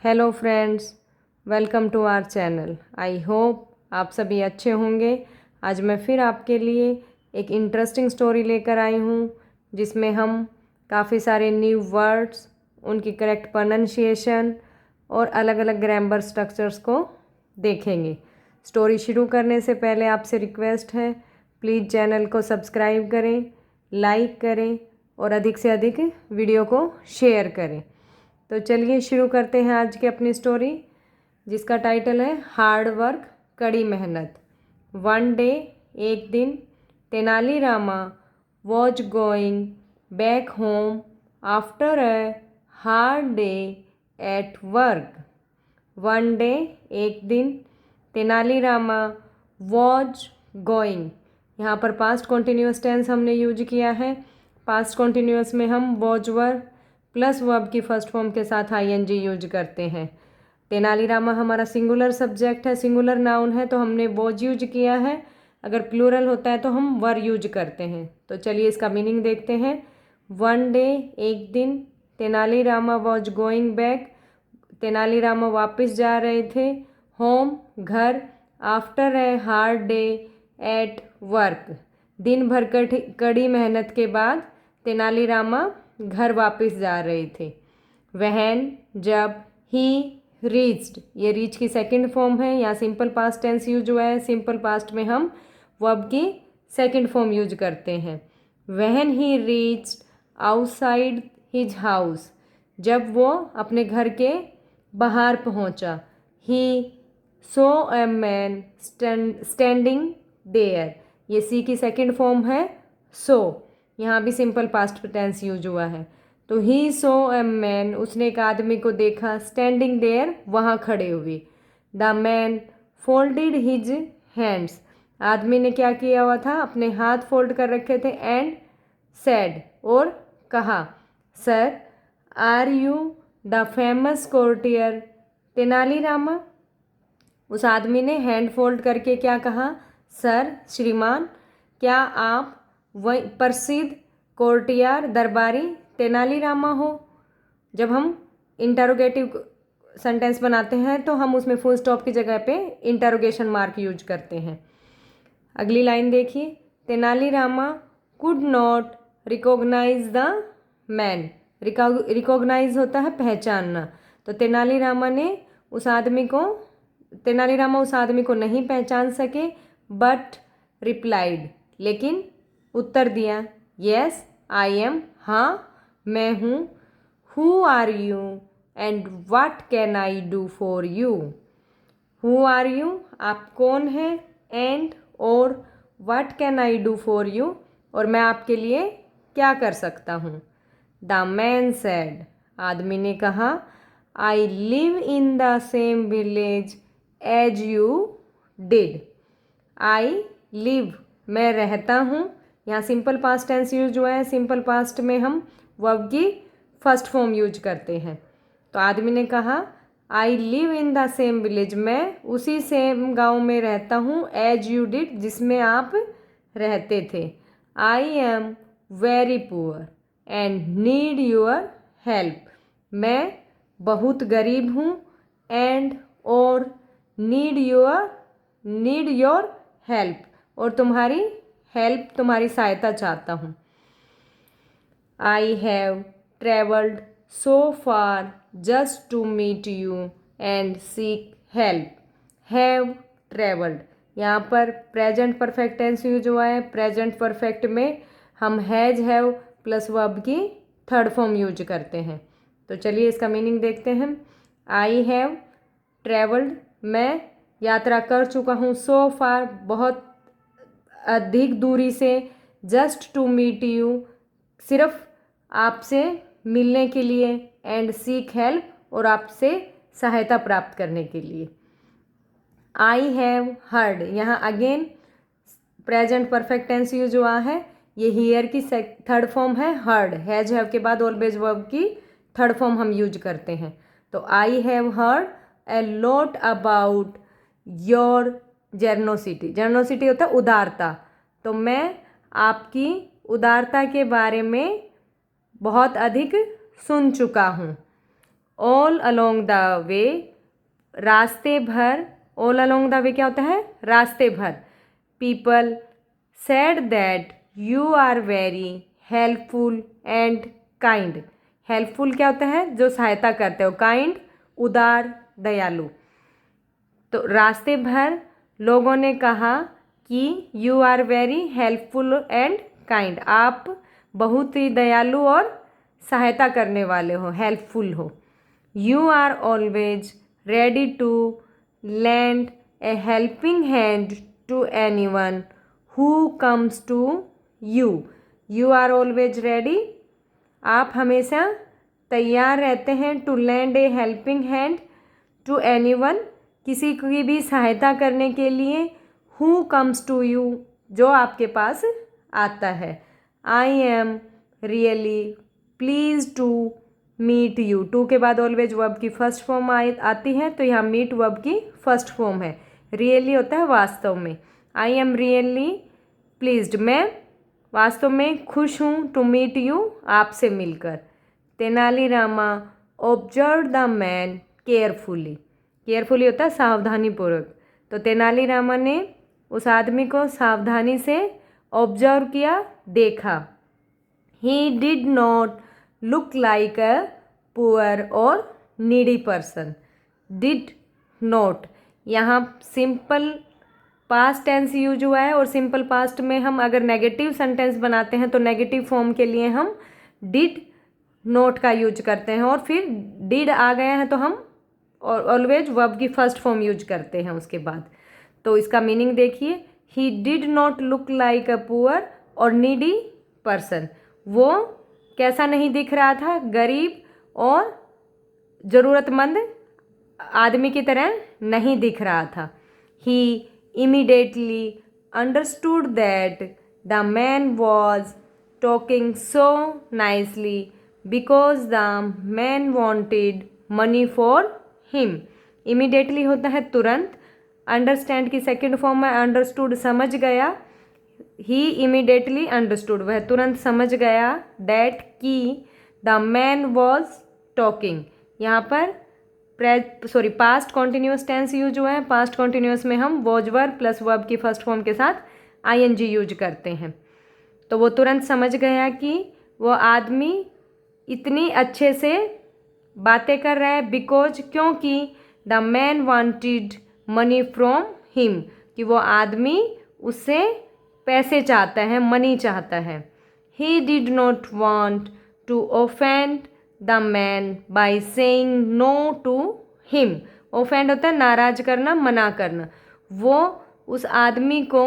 Hello friends, welcome to our channel. I hope आप सभी अच्छे होंगे। आज मैं फिर आपके लिए एक इंटरेस्टिंग स्टोरी लेकर आई हूँ जिसमें हम काफ़ी सारे न्यू वर्ड्स, उनकी करेक्ट प्रोनंसिएशन और अलग अलग ग्रामर स्ट्रक्चर्स को देखेंगे। स्टोरी शुरू करने से पहले आपसे रिक्वेस्ट है, प्लीज़ चैनल को सब्सक्राइब करें, लाइक करें और अधिक से अधिक वीडियो को शेयर करें। तो चलिए शुरू करते हैं आज की अपनी स्टोरी, जिसका टाइटल है हार्ड वर्क, कड़ी मेहनत। वन डे, एक दिन, Tenali Rama was going back home after a hard day at work. One day, एक दिन, तेनालीरामा वॉज गोइंग। यहाँ पर पास्ट कॉन्टिन्यूअस टेंस हमने यूज किया है। पास्ट कॉन्टिन्यूअस में हम वॉज वर्ब प्लस वर्ब की फर्स्ट फॉर्म के साथ आईएनजी यूज करते हैं। तेनालीरामा हमारा सिंगुलर सब्जेक्ट है, सिंगुलर नाउन है, तो हमने वॉज यूज किया है। अगर प्लूरल होता है तो हम वर यूज करते हैं। तो चलिए इसका मीनिंग देखते हैं। वन डे, एक दिन, Tenali Rama was going back, Tenali Rama वापस जा रहे थे, होम घर, after a hard day at work, दिन भर कड़ी मेहनत के बाद तेनालीरामा घर वापस जा रहे थे। वहन, जब, ही रीच्ड, ये रीच की सेकंड फॉर्म है। यहाँ सिंपल पास्ट टेंस यूज हुआ है। सिंपल पास्ट में हम वर्ब की सेकंड फॉर्म यूज करते हैं। वहन ही रीच्ड आउटसाइड हिज हाउस, जब वो अपने घर के बाहर पहुंचा। ही सो अ मैन स्टैंडिंग देयर, ये सी की सेकंड फॉर्म है सो। यहाँ भी सिंपल पास्ट टेंस यूज हुआ है। तो ही सो अ मैन, उसने एक आदमी को देखा, स्टैंडिंग देयर, वहाँ खड़े हुए। The man folded his hands, आदमी ने क्या किया हुआ था, अपने हाथ फोल्ड कर रखे थे। एंड सेड, और कहा, sir are you the famous courtier Tenalirama. उस आदमी ने हैंड फोल्ड करके क्या कहा, सर श्रीमान, क्या आप वही प्रसिद्ध कोर्टियार दरबारी तेनालीरामा हो। जब हम इंटरोगेटिव सेंटेंस बनाते हैं तो हम उसमें फुल स्टॉप की जगह पे इंटरोगेशन मार्क यूज करते हैं। अगली लाइन देखिए, Tenalirama could not recognise the man. Recognise होता है पहचानना। तो तेनालीरामा उस आदमी को नहीं पहचान सके। बट रिप्लाइड, लेकिन उत्तर दिया, यस आई एम, हाँ मैं हूँ। Who are you and what can I do for you. Who are you, आप कौन हैं, एंड और what can I do for you, और मैं आपके लिए क्या कर सकता हूँ। द मैन सेड, आदमी ने कहा, I live in the same village as you did. I live, मैं रहता हूँ। यहाँ सिंपल पास्ट टेंस यूज हुआ है। सिंपल पास्ट में हम वर्ब की फर्स्ट फॉर्म यूज करते हैं। तो आदमी ने कहा, I live in the same village, मैं उसी सेम गांव में रहता हूँ, एज यू डिड, जिसमें आप रहते थे। I am very poor and need your help, मैं बहुत गरीब हूँ, एंड और नीड योर हेल्प, और तुम्हारी हेल्प, तुम्हारी सहायता चाहता हूँ। I have travelled so far just to meet you and seek help. Have travelled, यहाँ पर प्रेजेंट परफेक्ट टेंस यूज हुआ है। प्रेजेंट परफेक्ट में हम हैज, हैव प्लस वर्ब की थर्ड फॉर्म यूज करते हैं। तो चलिए इसका मीनिंग देखते हैं। आई हैव ट्रेवल्ड, मैं यात्रा कर चुका हूँ। सो फार, बहुत अधिक दूरी से। जस्ट टू मीट यू, सिर्फ आपसे मिलने के लिए। एंड सीक हेल्प, और आपसे सहायता प्राप्त करने के लिए। आई हैव हर्ड, यहाँ again present perfect tense use हुआ है। ये हियर की थर्ड फॉर्म है हर्ड। हैज हैव के बाद ऑलवेज वर्ब की थर्ड फॉर्म हम यूज करते हैं। तो I have heard a lot about your generosity. Generosity होता है उदारता। तो मैं आपकी उदारता के बारे में बहुत अधिक सुन चुका हूँ। ऑल अलोंग द वे, रास्ते भर, ऑल अलोंग द वे क्या होता है, रास्ते भर, people said that you are very helpful and kind. Helpful क्या होता है, जो सहायता करते हो, काइंड उदार दयालु। तो रास्ते भर लोगों ने कहा कि you are very helpful and kind, आप बहुत ही दयालु और सहायता करने वाले हो, हेल्पफुल हो। You are always ready to lend a helping hand to anyone who comes to you. You are always ready. आप हमेशा तैयार रहते हैं to lend a helping hand to anyone, किसी की भी सहायता करने के लिए, who comes to you, जो आपके पास आता है। I am really pleased to meet you, to के बाद ऑलवेज वर्ब की फर्स्ट फॉर्म आती है, तो यहाँ मीट वर्ब की फर्स्ट फॉर्म है। रियली होता है वास्तव में। आई एम रियली प्लीज्ड, मैं वास्तव में खुश हूँ, टू मीट यू, आपसे मिलकर। Tenali Rama observe the man carefully, carefully होता है सावधानीपूर्वक, तो तेनालीरामा ने उस आदमी को सावधानी से ऑब्जर्व किया, देखा। ही did not look like a poor or needy person. Did not, यहाँ सिंपल पास्ट टेंस यूज हुआ है, और सिंपल पास्ट में हम अगर नेगेटिव सेंटेंस बनाते हैं तो नेगेटिव फॉर्म के लिए हम डिड नोट का यूज करते हैं, और फिर डिड आ गया है तो हम ऑलवेज वर्ब की फर्स्ट फॉर्म यूज करते हैं उसके बाद। तो इसका मीनिंग देखिए, ही did not look like a poor और नीडी पर्सन, वो कैसा नहीं दिख रहा था, गरीब और ज़रूरतमंद आदमी की तरह नहीं दिख रहा था। He immediately understood that the man was talking so nicely because the man wanted money for him. Immediately होता है तुरंत, अंडरस्टैंड की सेकेंड फॉर्म में अंडरस्टूड समझ गया, ही इमीडिएटली अंडरस्टूड वह तुरंत समझ गया, दैट की द मैन वॉज टॉकिंग, यहाँ पर पास्ट कॉन्टिन्यूस टेंस यूज हुआ है। पास्ट कॉन्टिन्यूस में हम वॉज वर्ब प्लस वर्ब की फर्स्ट फॉर्म के साथ आईएनजी यूज करते हैं। तो वो तुरंत समझ गया कि वो आदमी इतनी अच्छे से बातें कर रहा है, बिकॉज क्योंकि the man wanted money from him, कि वो आदमी उससे पैसे चाहता है, मनी चाहता है। He did not want to offend the man by saying no to him. Offend होता है नाराज करना, मना करना, वो उस आदमी को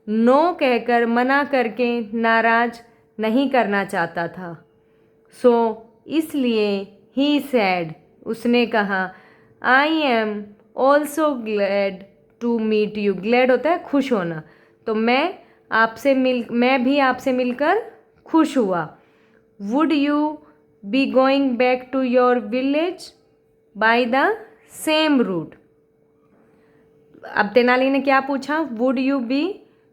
नो कहकर, मना करके नाराज नहीं करना चाहता था। सो इसलिए ही सैड, उसने कहा, I am also glad to meet you. Glad होता है खुश होना, तो मैं भी आपसे मिलकर खुश हुआ। Would you be going back to your village by the same route. अब तेनाली ने क्या पूछा, would you be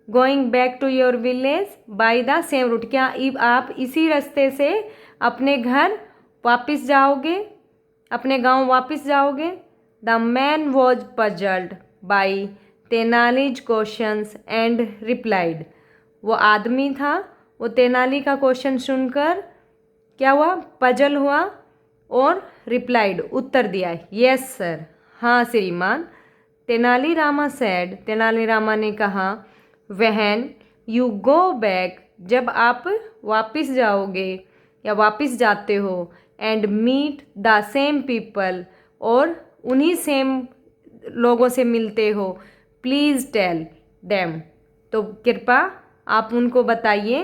going back to your village by the same route, क्या आप इसी रास्ते से अपने घर वापस जाओगे, अपने गांव वापस जाओगे। The man was puzzled by Tenali's questions and replied, वो आदमी था, वो तेनाली का क्वेश्चन सुनकर क्या हुआ, पजल हुआ, और रिप्लाइड उत्तर दिया, यस सर, हाँ श्रीमान। तेनालीरामा सैड, तेनालीरामा ने कहा, व्हेन यू गो बैक, जब आप वापस जाओगे या वापस जाते हो, and meet the same people, और उन्हीं सेम लोगों से मिलते हो, प्लीज़ टेल देम, तो कृपा आप उनको बताइए,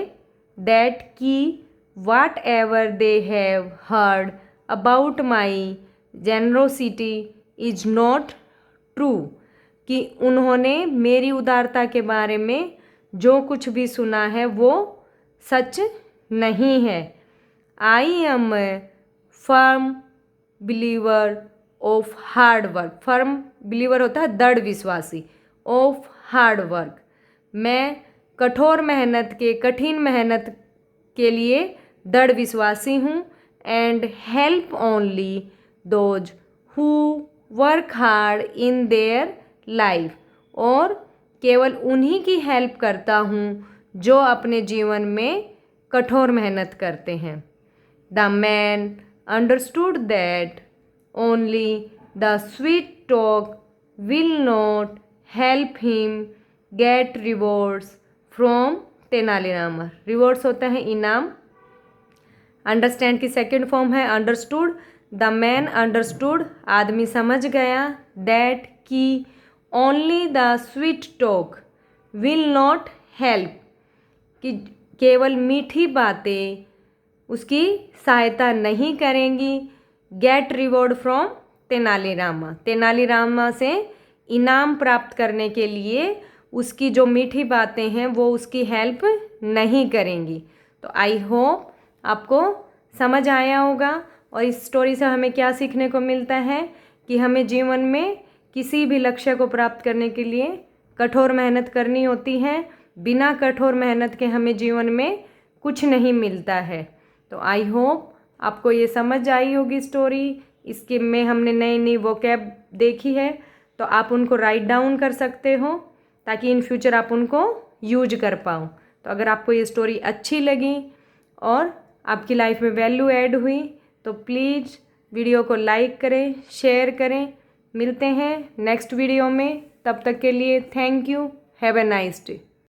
दैट की whatever they have heard about my generosity is not true, कि उन्होंने मेरी उदारता के बारे में जो कुछ भी सुना है वो सच नहीं है। I am a firm believer of hard work, firm believer होता है दृढ़ विश्वासी, ऑफ हार्ड वर्क, मैं कठोर मेहनत के, कठिन मेहनत के लिए दृढ़ विश्वासी हूँ। And help only those who work hard in their life, और केवल उन्हीं की हेल्प करता हूँ जो अपने जीवन में कठोर मेहनत करते हैं। The man understood that only the sweet talk will not help him get rewards from Tenali Rama. Rewards होता है इनाम। अंडरस्टैंड की सेकेंड फॉर्म है अंडरस्टूड। द मैन अंडरस्टूड, आदमी समझ गया, दैट की only the sweet talk will not help, कि केवल मीठी बातें उसकी सहायता नहीं करेंगी, gate reward from Tenali Rama, Tenali Rama से इनाम प्राप्त करने के लिए उसकी जो मीठी बातें हैं वो उसकी हेल्प नहीं करेंगी। तो आई होप आपको समझ आया होगा। और इस स्टोरी से हमें क्या सीखने को मिलता है कि हमें जीवन में किसी भी लक्ष्य को प्राप्त करने के लिए कठोर मेहनत करनी होती है। बिना कठोर मेहनत के हमें जीवन में कुछ नहीं मिलता है। तो आई होप आपको ये समझ आई होगी स्टोरी। इसके में हमने नई नई वोकैब देखी है, तो आप उनको राइट डाउन कर सकते हो ताकि इन फ्यूचर आप उनको यूज कर पाओ। तो अगर आपको ये स्टोरी अच्छी लगी और आपकी लाइफ में वैल्यू ऐड हुई तो प्लीज़ वीडियो को लाइक करें, शेयर करें। मिलते हैं नेक्स्ट वीडियो में, तब तक के लिए thank you, have a nice day.